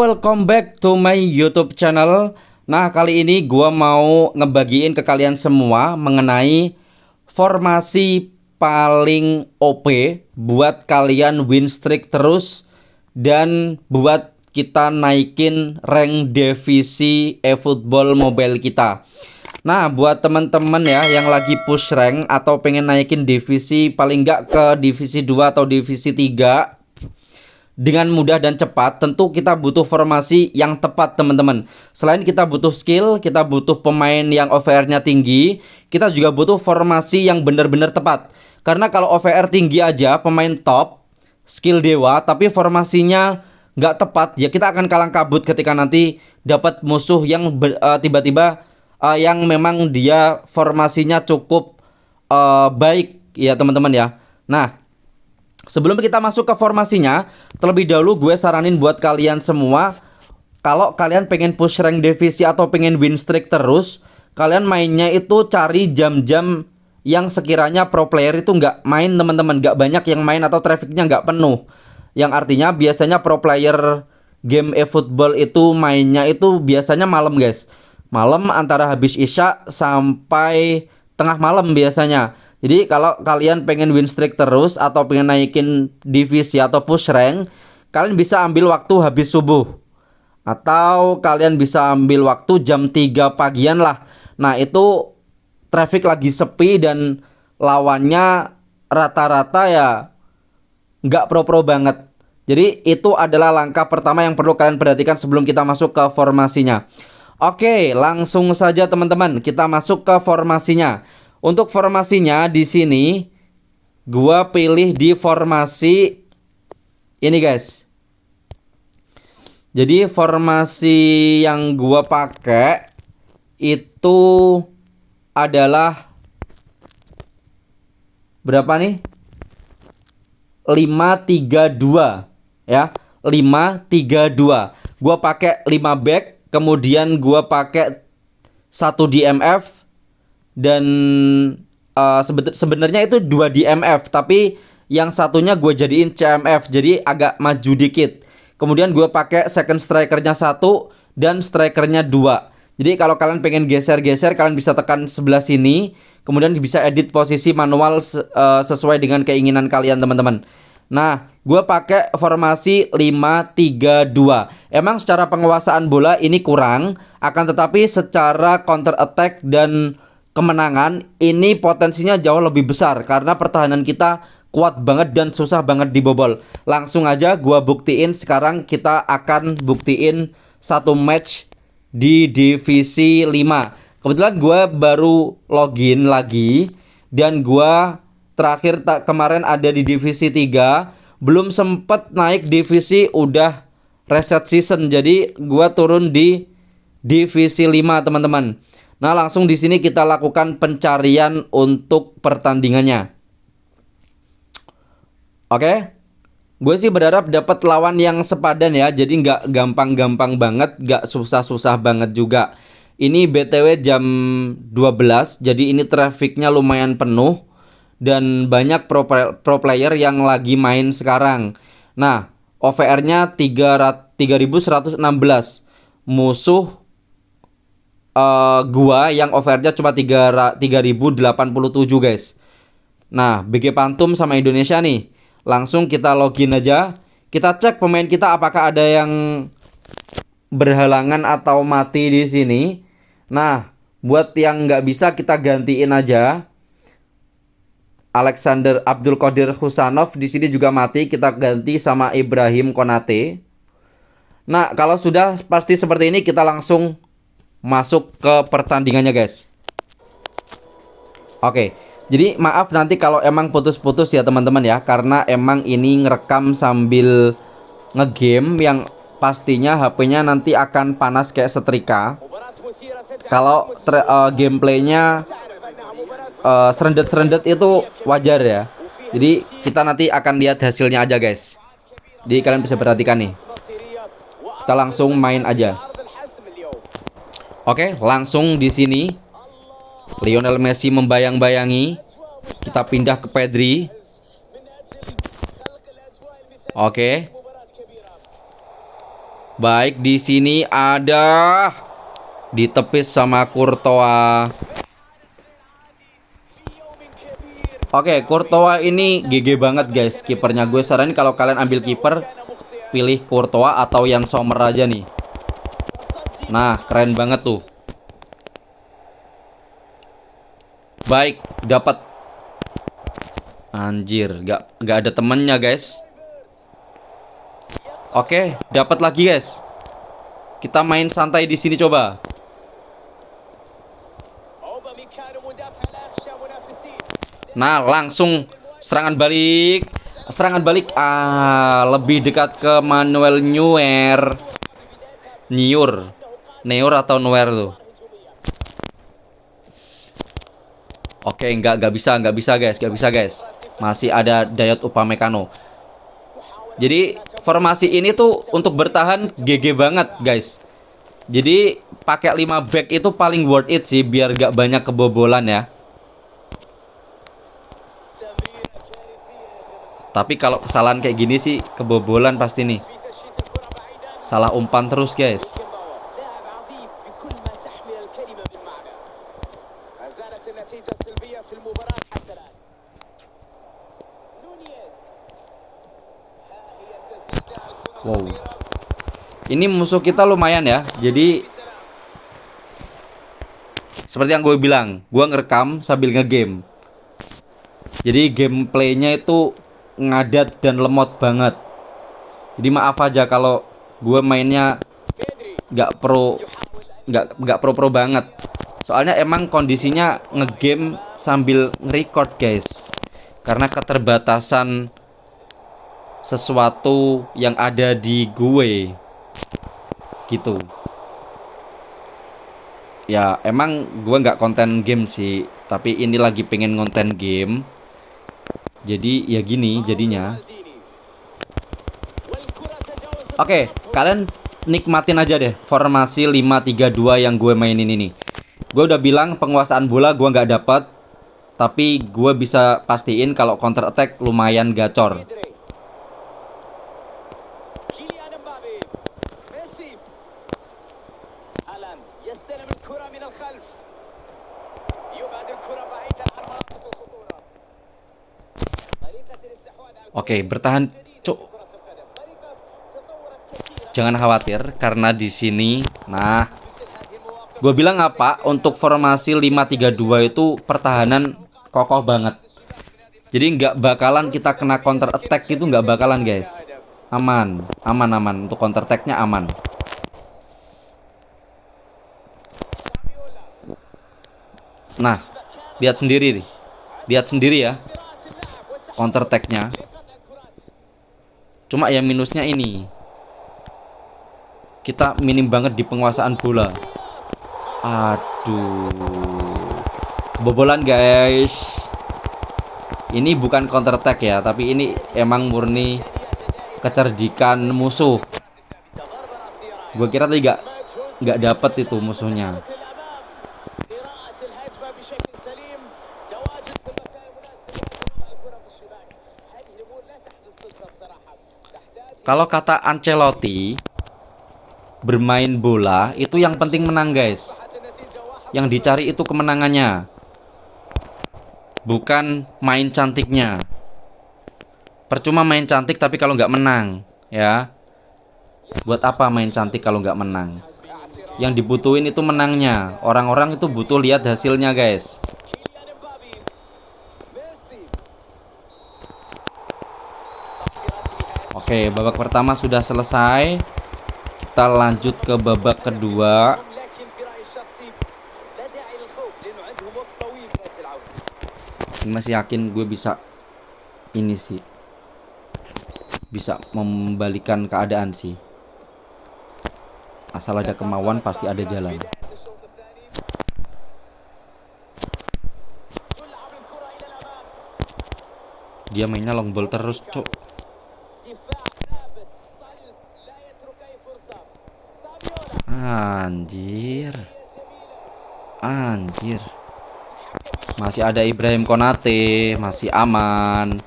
Welcome back to my YouTube channel. Nah, kali ini gua mau ngebagiin ke kalian semua mengenai formasi paling OP buat kalian win streak terus dan buat kita naikin rank divisi eFootball Mobile kita. Nah, buat teman-teman ya yang lagi push rank atau pengen naikin divisi paling nggak ke divisi 2 atau divisi 3 dengan mudah dan cepat, tentu kita butuh formasi yang tepat, teman-teman. Selain kita butuh skill, kita butuh pemain yang OVR-nya tinggi, kita juga butuh formasi yang benar-benar tepat. Karena kalau OVR tinggi aja, pemain top, skill dewa, tapi formasinya nggak tepat, ya kita akan kalang kabut ketika nanti dapat musuh yang tiba-tiba yang memang dia formasinya cukup baik ya teman-teman ya. Nah, sebelum kita masuk ke formasinya, terlebih dahulu gue saranin buat kalian semua, kalau kalian pengen push rank divisi atau pengen win streak terus, kalian mainnya itu cari jam-jam yang sekiranya pro player itu nggak main, teman-teman. Nggak banyak yang main atau trafficnya nggak penuh. Yang artinya biasanya pro player game eFootball itu mainnya itu biasanya malam, guys. Malam antara habis isya sampai tengah malam biasanya. Jadi kalau kalian pengen win streak terus atau pengen naikin divisi atau push rank, kalian bisa ambil waktu habis subuh. Atau kalian bisa ambil waktu jam 3 pagian lah. Nah, itu traffic lagi sepi dan lawannya rata-rata ya nggak pro-pro banget. Jadi itu adalah langkah pertama yang perlu kalian perhatikan sebelum kita masuk ke formasinya. Oke, langsung saja teman-teman, kita masuk ke formasinya. Untuk formasinya di sini gua pilih di formasi ini, guys. Jadi formasi yang gua pakai itu adalah berapa nih? 5-3-2 ya. 5-3-2. Gua pakai 5 back. Kemudian gua pakai 1 DMF dan sebenarnya itu 2 DMF, tapi yang satunya gue jadiin CMF, jadi agak maju dikit. Kemudian gue pakai second strikernya 1 dan strikernya 2. Jadi kalau kalian pengen geser-geser, kalian bisa tekan sebelah sini, kemudian bisa edit posisi manual sesuai dengan keinginan kalian, teman-teman. Nah, gue pakai formasi 5-3-2. Emang secara penguasaan bola ini kurang, akan tetapi secara counter attack dan kemenangan ini potensinya jauh lebih besar karena pertahanan kita kuat banget dan susah banget dibobol. Langsung aja gue buktiin, sekarang kita akan buktiin satu match di divisi 5. Kebetulan gue baru login lagi dan gue terakhir kemarin ada di divisi 3, belum sempet naik divisi udah reset season. Jadi gua turun di divisi 5, teman-teman. Nah, langsung di sini kita lakukan pencarian untuk pertandingannya. Oke. Gue sih berharap dapat lawan yang sepadan ya. Jadi nggak gampang-gampang banget, nggak susah-susah banget juga. Ini BTW jam 12, jadi ini trafficnya lumayan penuh dan banyak pro player yang lagi main sekarang. Nah, OVR-nya 3116. Musuh gua yang OVR-nya cuma 3087, guys. Nah, BG Pantum sama Indonesia nih. Langsung kita login aja. Kita cek pemain kita apakah ada yang berhalangan atau mati di sini. Nah, buat yang nggak bisa kita gantiin aja. Alexander Abdul Qadir Husanov di sini juga mati, kita ganti sama Ibrahim Konate. Nah, kalau sudah pasti seperti ini, kita langsung masuk ke pertandingannya, guys. Oke, jadi maaf nanti kalau emang putus-putus ya teman-teman ya, karena emang ini ngerekam sambil ngegame yang pastinya HP-nya nanti akan panas kayak setrika. Kalau gameplaynya serendet-serendet itu wajar ya. Jadi kita nanti akan lihat hasilnya aja, guys. Jadi kalian bisa perhatikan nih. Kita langsung main aja. Oke, langsung di sini Lionel Messi membayang-bayangi. Kita pindah ke Pedri. Oke. Baik, di sini ada ditepis sama Courtois. Oke, Courtois ini GG banget guys. Kipernya gue saranin kalau kalian ambil kiper, pilih Courtois atau yang Sommer aja nih. Nah, keren banget tuh. Baik, dapat. Anjir, nggak ada temennya guys. Oke, dapat lagi guys. Kita main santai di sini coba. Nah, langsung serangan balik. Serangan balik lebih dekat ke Manuel Neuer. Neuer atau Neuer tuh. Oke, nggak bisa guys. Masih ada Dayot Upamecano. Jadi formasi ini tuh untuk bertahan GG banget guys. Jadi pakai 5 back itu paling worth it sih, biar gak banyak kebobolan ya. Tapi kalau kesalahan kayak gini sih kebobolan pasti nih. Salah umpan terus guys. Wow. Ini musuh kita lumayan ya. Jadi seperti yang gue bilang, gue ngerekam sambil ngegame. Jadi gameplaynya itu ngadat dan lemot banget. Jadi maaf aja kalau gue mainnya nggak pro banget. Soalnya emang kondisinya ngegame sambil nge-record guys. Karena keterbatasan sesuatu yang ada di gue gitu. Ya emang gue nggak konten game sih, tapi ini lagi pengen konten game. Jadi ya gini jadinya. Oke, kalian nikmatin aja deh formasi 5-3-2 yang gue mainin ini. Gue udah bilang penguasaan bola gue nggak dapet, tapi gue bisa pastiin kalau counter attack lumayan gacor. Oke, bertahan, cuk. Jangan khawatir karena di sini, nah, gue bilang apa? Untuk formasi 5-3-2 itu pertahanan kokoh banget. Jadi nggak bakalan kita kena counter attack itu, nggak bakalan guys. Aman. Untuk counter attacknya aman. Nah, lihat sendiri ya counter attacknya. Cuma ya minusnya ini, kita minim banget di penguasaan bola. Aduh, kebobolan guys. Ini bukan counter attack ya, tapi ini emang murni kecerdikan musuh. Gue kira tadi nggak dapet itu musuhnya. Kalau kata Ancelotti, bermain bola itu yang penting menang guys. Yang dicari itu kemenangannya, bukan main cantiknya. Percuma main cantik tapi kalau nggak menang, ya. Buat apa main cantik kalau nggak menang? Yang dibutuhin itu menangnya. Orang-orang itu butuh lihat hasilnya guys. Oke, babak pertama sudah selesai. Kita lanjut ke babak kedua. Masih yakin gue bisa ini sih, bisa membalikan keadaan sih. Asal ada kemauan pasti ada jalan. Dia mainnya long ball terus, cok. Anjir. Masih ada Ibrahim Konate, masih aman.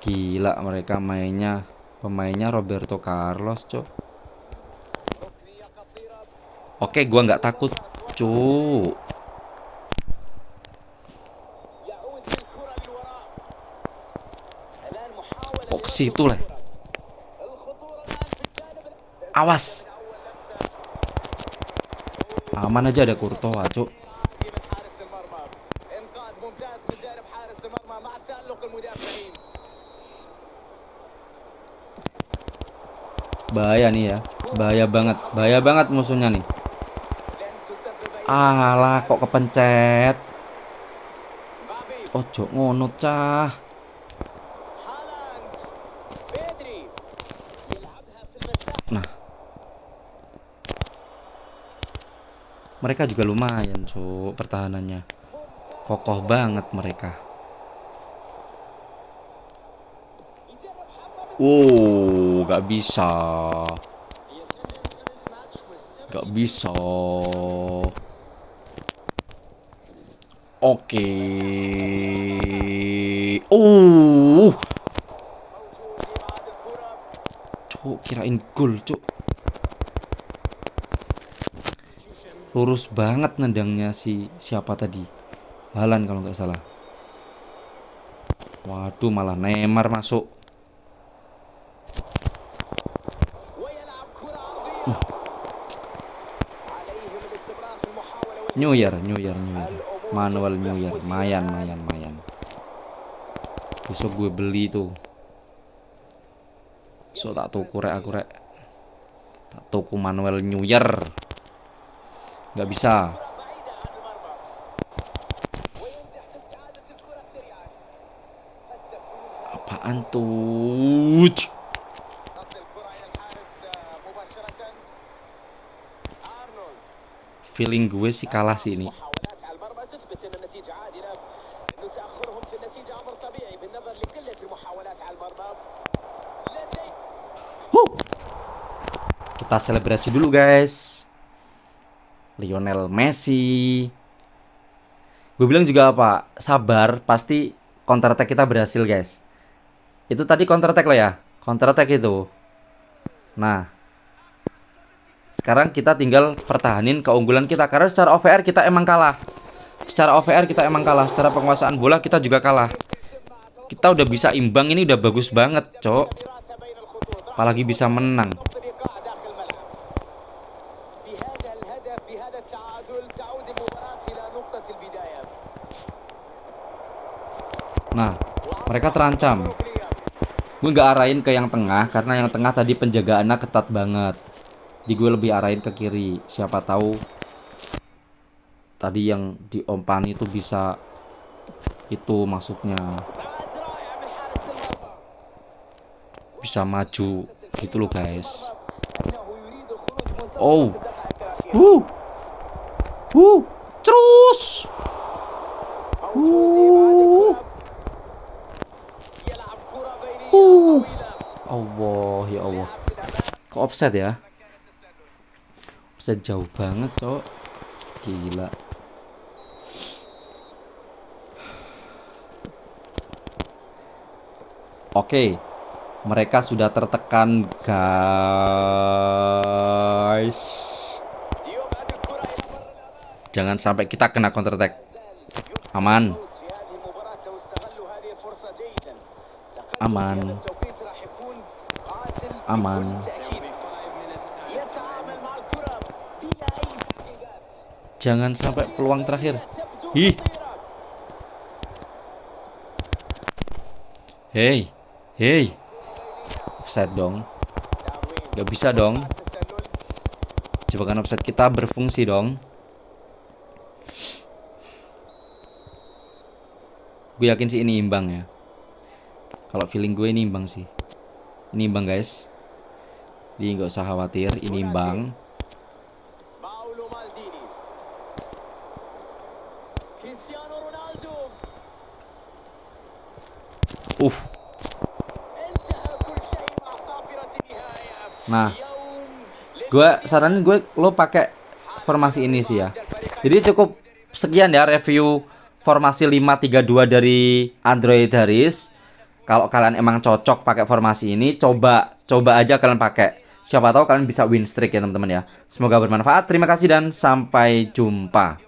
Gila mereka pemainnya Roberto Carlos, cok. Oke, gua nggak takut, cu. Kok ke situ lah. Awas. Aman aja ada Courtois, cu. Bahaya nih ya. Bahaya banget musuhnya nih. Alah, kok kepencet. Ojo ngono, cah. Nah, mereka juga lumayan, cu, pertahanannya. Kokoh banget mereka. Gak bisa. Gak bisa. Oke. Cuk, kirain gol, cuk. Lurus banget nendangnya siapa tadi? Haaland kalau nggak salah. Waduh, malah Neymar masuk. New Year. Manual New Year. Mayan. Besok gue beli tuh. So tak tuku aku rek. Tak tuku manual New Year. Gak bisa. Apaan tuh? Feeling gue sih kalah sih ini. Kita selebrasi dulu guys. Lionel Messi. Gue bilang juga apa? Sabar, pasti counter attack kita berhasil guys. Itu tadi counter attack loh ya. Counter attack itu. Nah, sekarang kita tinggal pertahanin keunggulan kita. Karena secara OVR kita emang kalah. Secara penguasaan bola kita juga kalah. Kita udah bisa imbang, ini udah bagus banget, cok. Apalagi bisa menang. Nah, mereka terancam. Gue gak arahin ke yang tengah, karena yang tengah tadi penjagaannya ketat banget. Jadi gue lebih arahin ke kiri. Siapa tahu tadi yang diompani itu bisa, itu maksudnya bisa maju gitu loh guys. Terus Allah, ya Allah. Kok offset ya? Offset jauh banget, cok. Gila. Oke. Mereka sudah tertekan, guys. Jangan sampai kita kena counter attack. Aman. Jangan sampai peluang terakhir. Hey. Offside dong. Gak bisa dong. Jebakan offside kita berfungsi dong. Gue yakin sih ini imbang ya. Kalau feeling gue ini imbang sih. Ini imbang guys. Jadi gak usah khawatir, ini imbang. Nah, gue saranin lo pakai formasi ini sih ya. Jadi cukup sekian ya review formasi 5-3-2 dari Android Haris. Kalau kalian emang cocok pakai formasi ini, coba aja kalian pakai. Siapa tahu kalian bisa win streak ya teman-teman ya. Semoga bermanfaat. Terima kasih dan sampai jumpa.